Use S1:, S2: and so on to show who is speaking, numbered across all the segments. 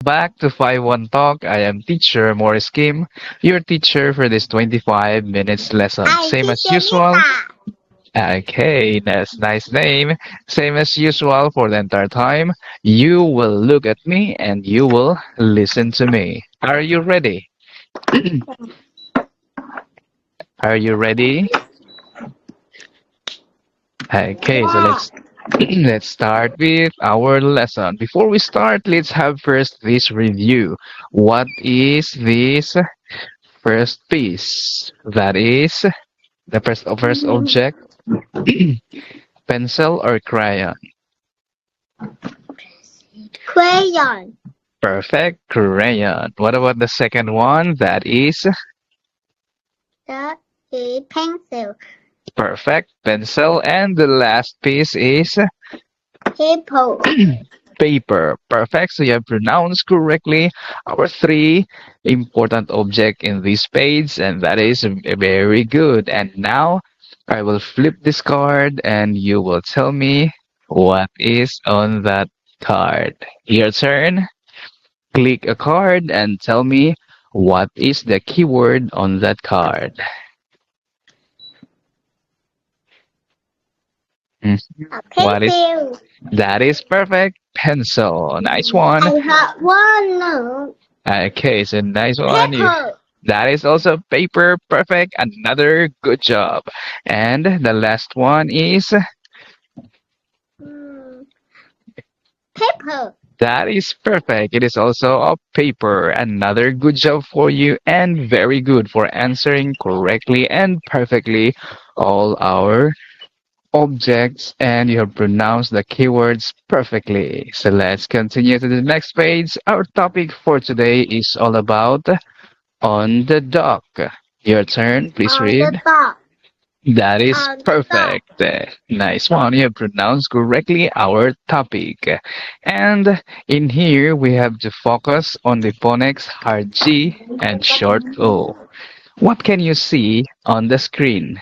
S1: back to 5-1 Talk. I am teacher Morris Kim, your teacher for this 25 minutes lesson.
S2: I
S1: Same as
S2: teacher
S1: usual.
S2: Nita.
S1: Okay, that's nice name. Same as usual for the entire time. You will look at me and you will listen to me. Are you ready? Are you ready? Okay, so
S2: Yeah.
S1: let's start with our lesson. Before we start, let's have first this review. What is this first piece? That is the first object, pencil or crayon?
S2: Crayon.
S1: Perfect, crayon. What about the second one? That is
S2: That is pencil.
S1: perfect, pencil. And the last piece is
S2: Paper.
S1: paper. Perfect. So you have pronounced correctly our three important object in this page, and that is very good. And now I will flip this card, and you will tell me what is on that card. Your turn. Click a card and tell me what is the keyword on that card. Mhm.
S2: A
S1: What is
S2: pencil.
S1: that? Is perfect. Pencil. Nice one.
S2: I have one no.
S1: Okay, so nice one.
S2: Paper.
S1: That is also paper. Perfect. Another good job. And the last one is
S2: Hmm. Paper.
S1: that is perfect. It is also a paper. Another good job for you and very good for answering correctly and perfectly all our objects, and you have pronounced the keywords perfectly. So let's continue to the next page. Our topic for today is all about on the dock. Your turn, please
S2: On the
S1: read.
S2: top.
S1: That is
S2: On the top.
S1: perfect. Nice one. You have pronounced correctly our topic. And in here, we have to focus on the phonics hard G and short O. What can you see on the screen?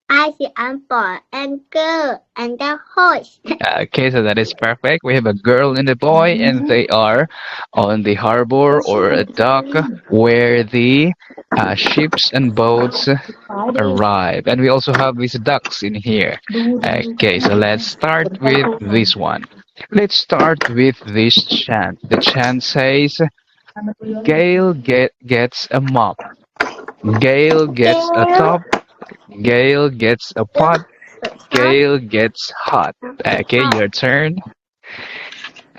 S2: I see a boy and girl and the horse.
S1: Okay, so that is perfect. We have a girl and a boy, and they are on the harbor or a dock where the ships and boats arrive. And we also have these ducks in here. Okay, so let's start with this one. Let's start with this chant. The chant says, Gail gets a mop. Gail gets a
S2: Girl.
S1: top. Gail gets a pot.
S2: Hot.
S1: Gail gets hot. Okay,
S2: Hot.
S1: your turn.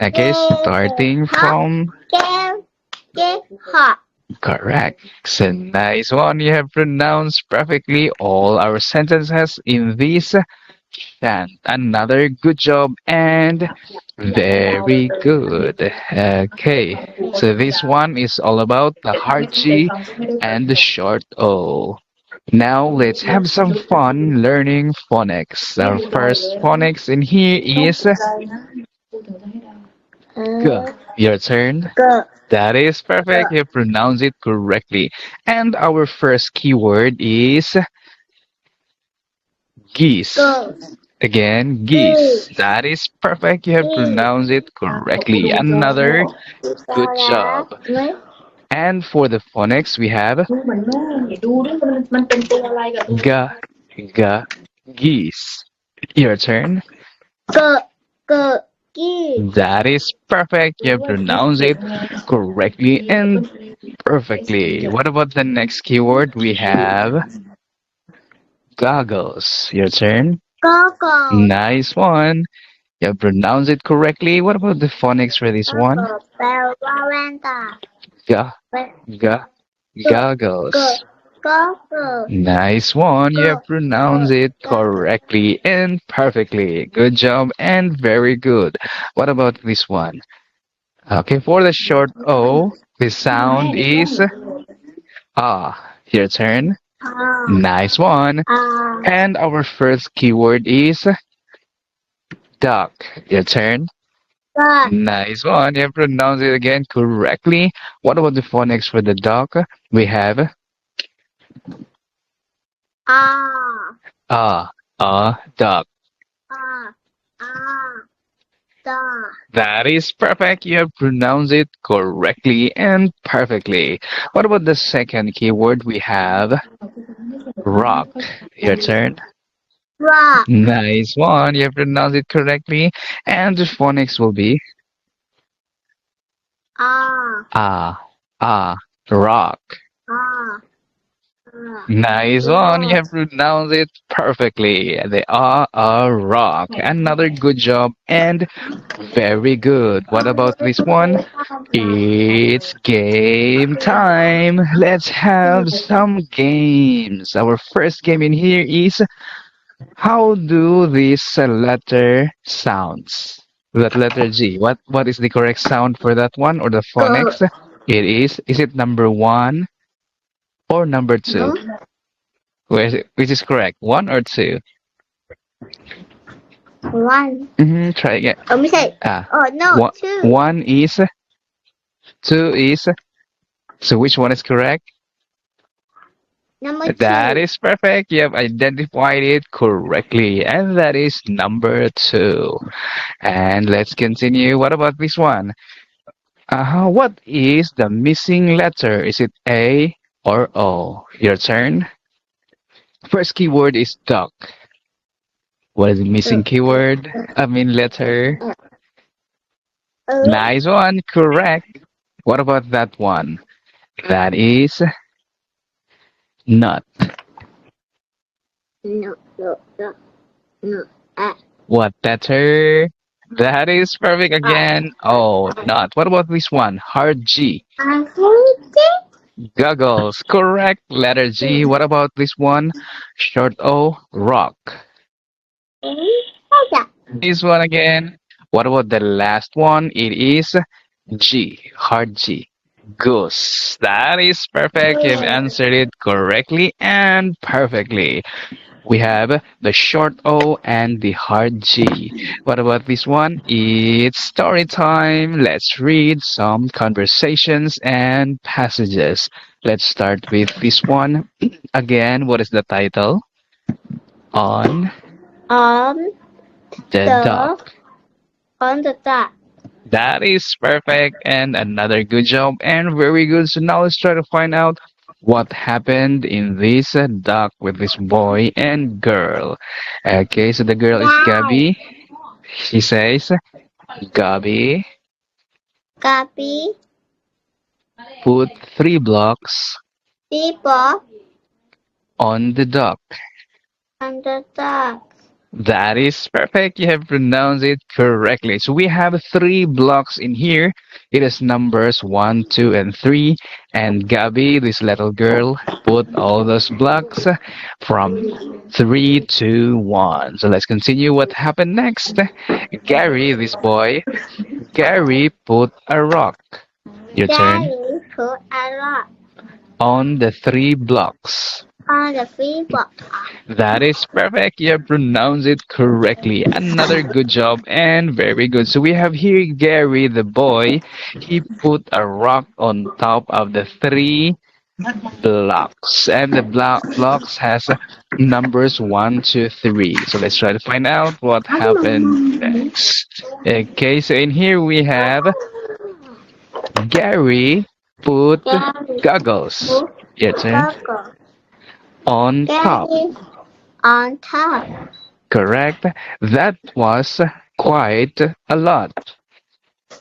S1: Okay,
S2: Girl.
S1: starting
S2: Hot.
S1: from
S2: Girl. Get hot.
S1: correct. So nice one. You have pronounced perfectly all our sentences in this chant. Another good job and very good. Okay, so this one is all about the hard G and the short O. Now let's have some fun learning phonics. Our first phonics in here is G. Your turn.
S2: Girl.
S1: That is perfect. You pronounce it correctly. And our first keyword is geese.
S2: Girl.
S1: Again, geese.
S2: Geese.
S1: That is perfect. You have
S2: Geese.
S1: pronounced it correctly. Another good job. And for the phonics, we have ga, ga, geese. Your turn.
S2: Girl. Girl. Geese.
S1: That is perfect. You have pronounced it correctly and perfectly. What about the next keyword? We have goggles. Your turn.
S2: Goggles.
S1: Nice one. You have pronounced it correctly. What about the phonics for this one?
S2: Goggles. Bell. Lavender.
S1: Ga, ga, goggles.
S2: Goggles.
S1: Nice one. You have pronounced it correctly and perfectly. Good job and very good. What about this one? Okay, for the short O, the sound is ah. Your turn.
S2: Ah.
S1: Nice one.
S2: Ah.
S1: And our first keyword is duck. Your turn.
S2: Duck.
S1: Nice one. You have pronounced it again correctly. What about the phonics for the duck? We have
S2: Ah.
S1: a duck.
S2: Ah. Ah. Da.
S1: That is perfect. You have pronounced it correctly and perfectly. What about the second keyword? We have rock. Your turn.
S2: Rock.
S1: Nice one. You have pronounced it correctly. And the phonics will be
S2: Ah.
S1: ah, ah, rock.
S2: Ah. Ah.
S1: Nice one. You have
S2: Rock.
S1: pronounced it perfectly. They are a rock. Another good job and very good. What about this one? It's game time. Let's have some games. Our first game in here is how do this letter sounds? That letter G. What is the correct sound for that one or the
S2: Go.
S1: phonics? It is it number one or number two?
S2: No.
S1: Which is correct? One or two?
S2: One.
S1: Try again.
S2: Oh, me say.
S1: Ah,
S2: Oh, no.
S1: one,
S2: Two.
S1: one is, two is. So which one is correct?
S2: Number
S1: That
S2: two.
S1: is perfect. You have identified it correctly. And that is number two. And let's continue. What about this one? What is the missing letter? Is it A or O? Your turn. First keyword is duck. What is the missing keyword? I mean letter.
S2: Oh.
S1: Nice one. Correct. What about that one? That is nut.
S2: No. No. No. No. Ah.
S1: What letter? That is perfect
S2: Ah.
S1: again. Oh, nut. What about this one? Hard G.
S2: I hate
S1: Goggles. Correct. Letter G. What about this one? Short O. Rock.
S2: it.
S1: This one again. What about the last one? It is G. Hard G. Goose. That is perfect. You've answered it correctly and perfectly. We have the short O and the hard G. What about this one? It's story time. Let's read some conversations and passages. Let's start with this one. Again, what is the title? On
S2: On
S1: the
S2: the
S1: Dock.
S2: on the top.
S1: That is perfect and another good job and very good. So now let's try to find out what happened in this dock with this boy and girl. Okay, so the girl is
S2: Guy.
S1: Gabby. She says, Gabby,
S2: Copy.
S1: put 3 blocks
S2: People
S1: on the dock.
S2: on the top.
S1: That is perfect. You have pronounced it correctly. So we have 3 blocks in here. It is numbers 1, 2, and 3. And Gabby, this little girl, put all those blocks from 3 to 1. So let's continue what happened next. Gary, this boy, Gary put a rock. Your turn.
S2: Daddy put a lot
S1: On the 3 blocks.
S2: on the free box.
S1: That is perfect. You have pronounced it correctly. Another good job and very good. So we have here Gary, the boy. He put a rock on top of the 3 blocks. And the blocks has numbers 1, 2, 3. So let's try to find out what happened next. Okay, so in here we have Gary put
S2: Daddy
S1: goggles.
S2: put
S1: Your turn.
S2: cocoa.
S1: On top.
S2: Daddy on top.
S1: Correct. That was quite a lot.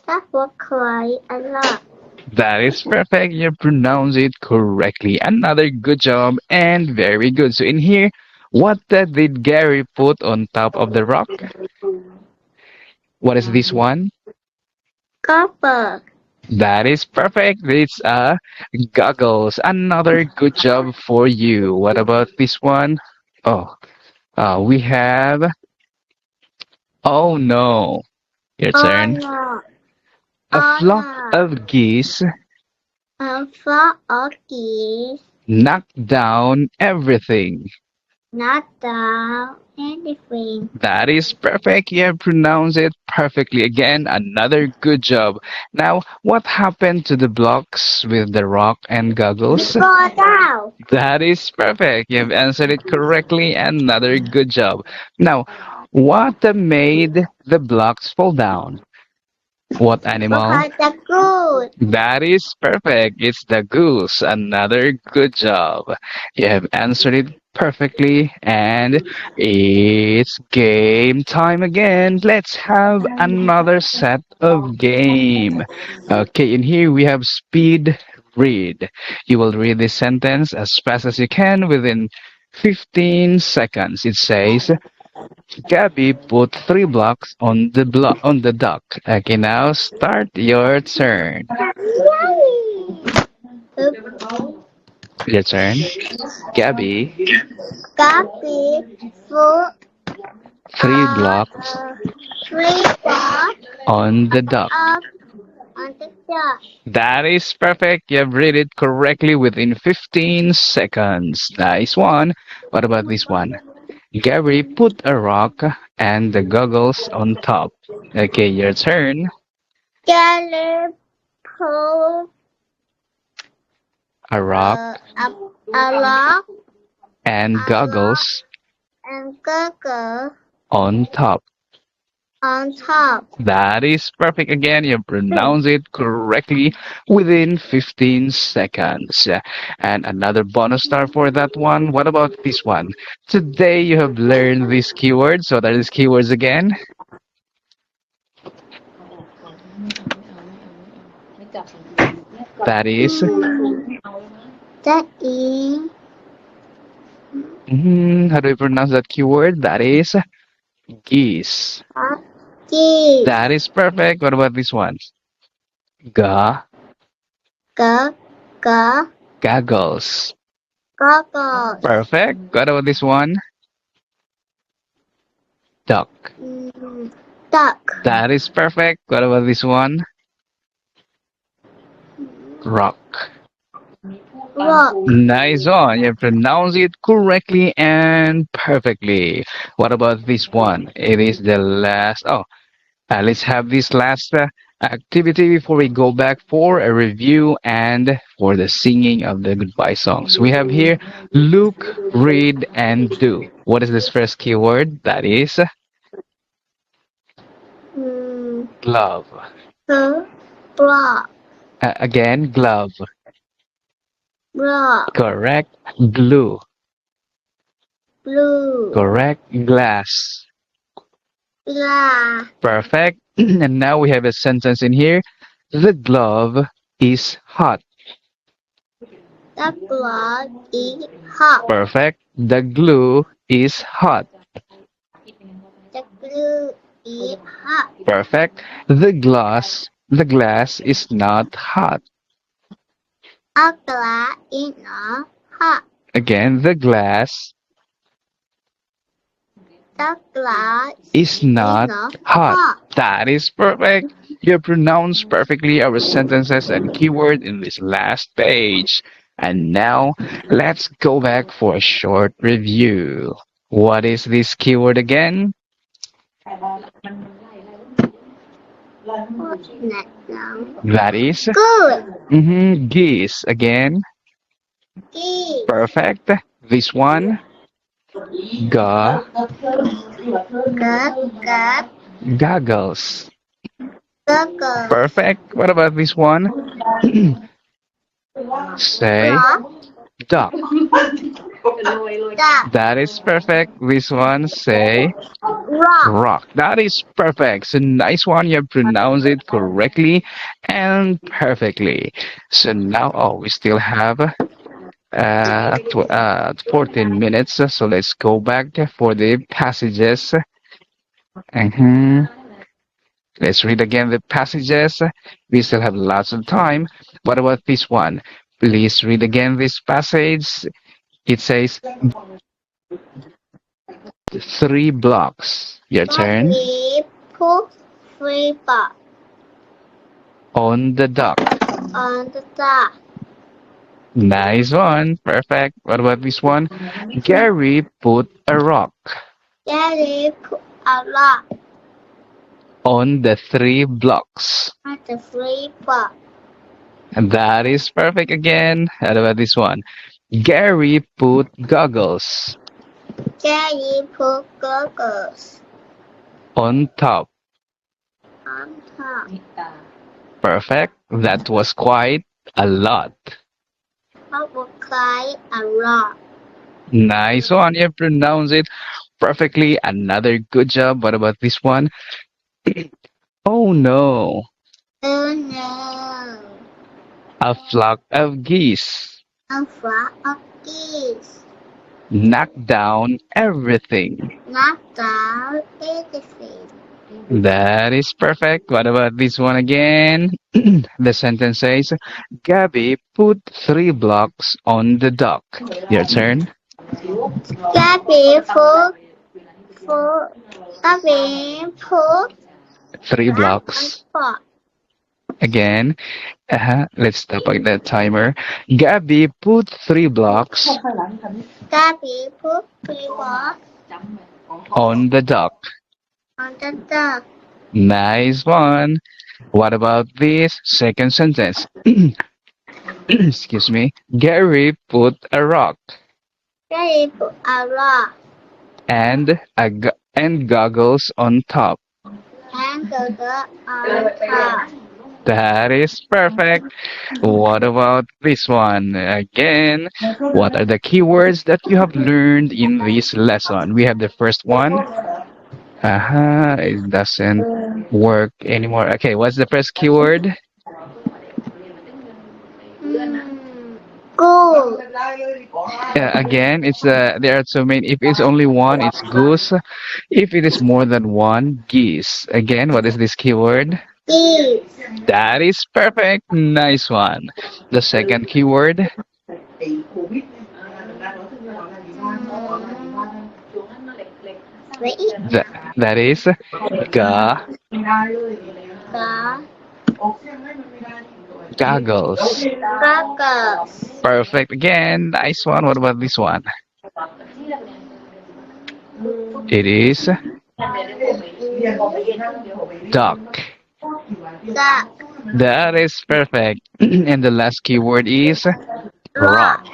S2: That was quite a lot.
S1: That is perfect. You pronounce it correctly. Another good job and very good. So in here, what did Gary put on top of the rock? What is this one?
S2: Copper.
S1: That is perfect. It's goggles. Another good job for you. What about this one? Oh, we have. Oh no. Your
S2: Oh
S1: turn.
S2: no.
S1: A
S2: Oh
S1: flock
S2: no.
S1: of geese
S2: A flock of geese
S1: knocked down everything.
S2: not down anything.
S1: That is perfect. You have pronounced it perfectly. Again, another good job. Now, what happened to the blocks with the rock and goggles?
S2: Fall down.
S1: That is perfect. You have answered it correctly. Another good job. Now, What made the blocks fall down? What animal?
S2: Because the good.
S1: That is perfect. It's the goose. Another good job. You have answered it perfectly, and it's game time again. Let's have another set of game. Okay, in here we have speed read. You will read this sentence as fast as you can within 15 seconds. It says, Gabby put 3 blocks on the dock. Okay, now start your turn.
S2: Yay!
S1: Your turn. Gabby,
S2: Coffee, food,
S1: 3 blocks
S2: 3
S1: on the dock.
S2: up on the top.
S1: That is perfect. You have read it correctly within 15 seconds. Nice one. What about this one? Gary put a rock and the goggles on top. Okay, your turn.
S2: Jelly, pull,
S1: A rock
S2: a, a log,
S1: and
S2: a log,
S1: goggles
S2: and gurgle
S1: on top.
S2: on top.
S1: That is perfect again. You pronounce it correctly within 15 seconds. And another bonus star for that one. What about this one? Today you have learned these keywords. So that is keywords again. That is,
S2: That is
S1: how do we pronounce that keyword? That is geese.
S2: geese,
S1: That is perfect. What about this one? Ga,
S2: g, g,
S1: goggles.
S2: goggles,
S1: Perfect. What about this one? Duck.
S2: duck,
S1: That is perfect. What about this one? Rock.
S2: rock,
S1: Nice one. You pronounce it correctly and perfectly. What about this one? It is the last. Oh, let's have this last activity before we go back for a review and for the singing of the goodbye songs. We have here look, read, and do. What is this first keyword? That is
S2: mm,
S1: glove.
S2: rock,
S1: Again, glove.
S2: rock,
S1: Correct. Glue.
S2: blue,
S1: Correct. Glass.
S2: glass,
S1: Perfect. And now we have a sentence in here. The glove is hot.
S2: the blood is hot,
S1: Perfect. The glue is hot.
S2: the glue is hot,
S1: Perfect. The glass is not hot.
S2: a glass is not hot,
S1: Again,
S2: the glass
S1: is
S2: is
S1: not
S2: not
S1: hot.
S2: hot.
S1: That is perfect. You pronounced perfectly our sentences and keyword in this last page. And now, let's go back for a short review. What is this keyword again?
S2: What's that now?
S1: That is
S2: Good,
S1: geese. Again,
S2: geese,
S1: perfect. This one, ga,
S2: good,
S1: goggles.
S2: gurgle,
S1: Perfect. What about this one? Say
S2: rock,
S1: duck.
S2: duck,
S1: That is perfect. This one, say
S2: rock,
S1: rock. That is perfect. So nice one. You pronounce it correctly and perfectly. So now, oh, we still have 14 minutes. So let's go back for the passages. Mhm. Let's read again the passages. We still have lots of time. What about this one? Please read again this passage. It says 3 blocks. Your turn.
S2: we put 3 bucks
S1: On the dock.
S2: on the top.
S1: Nice one. Perfect. What about this one? Gary put a rock
S2: Daddy put a lock
S1: on the 3 blocks.
S2: at the 3 bucks.
S1: And that is perfect again. What about this one? Gary put goggles
S2: Daddy put goggles
S1: On top.
S2: on top.
S1: Perfect. That was quite a lot.
S2: What would cry a rock?
S1: Nice one. You pronounce it perfectly. Another good job. What about this one? Oh no.
S2: Oh no!
S1: A flock of geese
S2: A flock of geese
S1: knocked down everything.
S2: knocked down everything.
S1: That is perfect. What about this one again? The sentence says, Gabby put 3 blocks on the dock. Your turn.
S2: Gabby put, Gabby put
S1: Three
S2: up on
S1: blocks.
S2: spot.
S1: Again. Let's stop at the timer. Gabby put 3 blocks
S2: Gabby put 3 blocks
S1: on the dock.
S2: on the dock.
S1: Nice one. What about this second sentence? Excuse me. Gary put a rock
S2: Gabby put a rock
S1: and goggles on top.
S2: and the on top.
S1: That is perfect. What about this one? Again, what are the keywords that you have learned in this lesson? We have the first one. It doesn't work anymore. Okay, what's the first keyword?
S2: Hmm. Goose.
S1: Again, it's there are so many. If it's only one, it's goose. If it is more than one, geese. Again, what is this keyword?
S2: Geese.
S1: That is perfect. Nice one. The second keyword.
S2: Wait.
S1: That, that is ga
S2: The
S1: goggles.
S2: goggles.
S1: Perfect again. Nice one. What about this one? It is duck.
S2: Duck.
S1: That is perfect. And the last keyword is rock.
S2: Rock.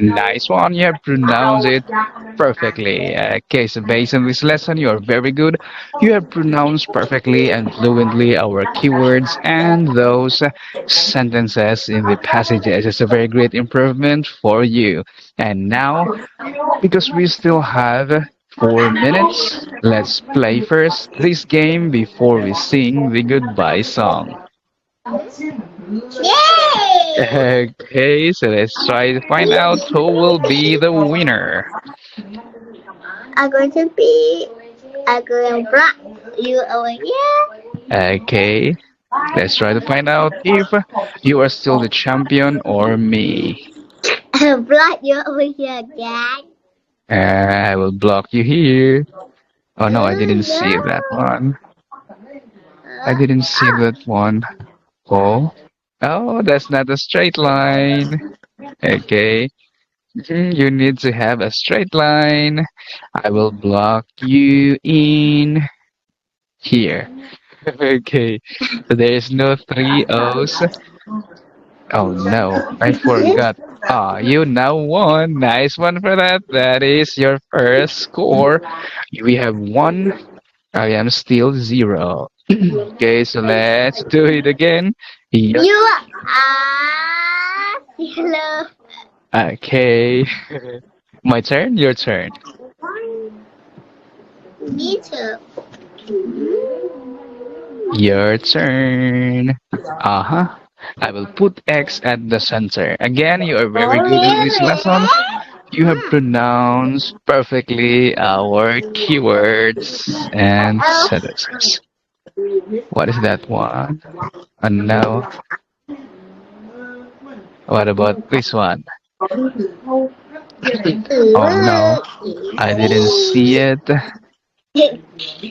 S1: Nice one. You have pronounced it perfectly. Okay, so based on this lesson, you are very good. You have pronounced perfectly and fluently our keywords and those sentences in the passages. It's a very great improvement for you. And now, because we still have 4 minutes, let's play first this game before we sing the goodbye song.
S2: Yay!
S1: Okay, so let's try to find out who will be the winner.
S2: I'm going to be. I'm going to block you over here.
S1: Okay, let's try to find out if you are still the champion or me.
S2: Block you over here, Dad.
S1: I will block you here. Oh no, I didn't see that
S2: No.
S1: one. I didn't see
S2: Ah.
S1: that one. Oh, oh, that's not a straight line. Okay, you need to have a straight line. I will block you in here. Okay, so there is no three O's. Oh no, I forgot. Ah, you now won. Nice one for that. That is your first score. We have one. I am still zero. Okay, so let's do it again. Your
S2: You are yellow.
S1: okay. My turn, your turn.
S2: Me too.
S1: Your turn. Uh-huh. I will put X at the center. Again, you are very good in this lesson. You have pronounced perfectly our keywords and sentences. What is that one? And now, what about this one? Oh no, I didn't see it.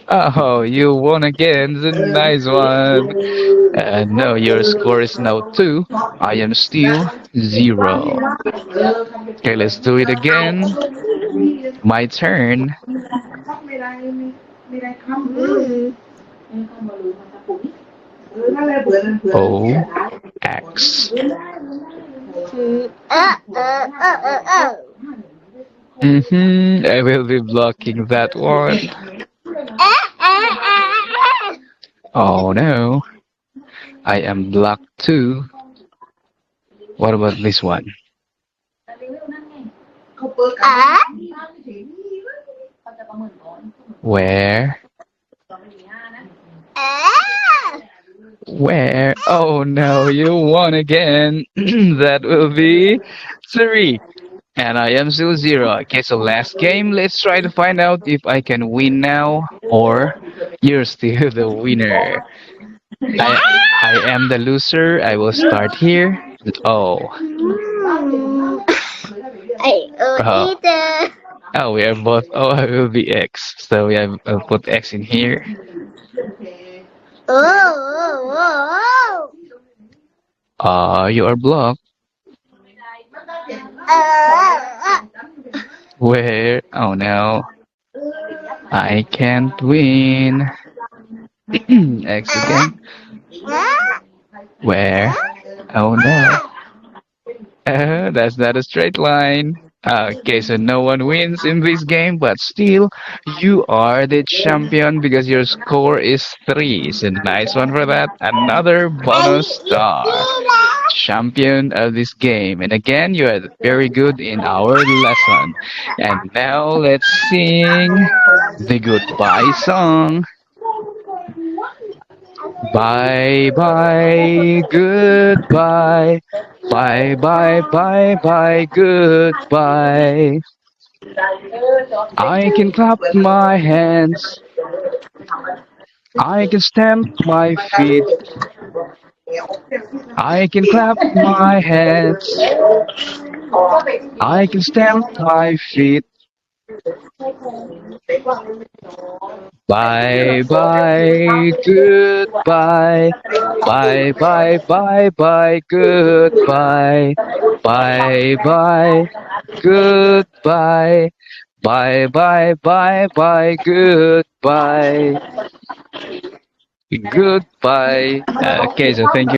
S1: Oh, you won again. It's a nice one. No, your score is now 2. I am still 0. Okay, let's do it again. My turn. O X. I will be blocking that one. Oh no, I am blocked too. What about this one?
S2: À.
S1: Where?
S2: À.
S1: Where? Oh no, you won again. That will be three. And I am still zero. Okay, so last game. Let's try to find out if I can win now or you're still the winner. I I am the loser. I will start here. Oh,
S2: Ai
S1: oh,
S2: ít ờ.
S1: oh, we are both. Oh, I will be X. So we have put X in here.
S2: Ồ.
S1: You are blocked. Where? Oh no, I can't win. X again. Where? Oh no. That's not a straight line. Okay, so no one wins in this game, but still, you are the champion because your score is three. So nice one for that. Another
S2: Ai
S1: bonus
S2: ít
S1: star.
S2: ghê đó.
S1: Champion of this game. And again, you are very good in our lesson. And now let's sing the goodbye song. Bye bye, goodbye. Bye bye bye bye, goodbye. I can clap my hands. I can stamp my feet. I can clap my hands. I can stamp my feet. Bye bye, goodbye. Bye bye bye bye, goodbye. Bye bye, goodbye. Bye bye bye bye, goodbye. Goodbye. Okay, so thank you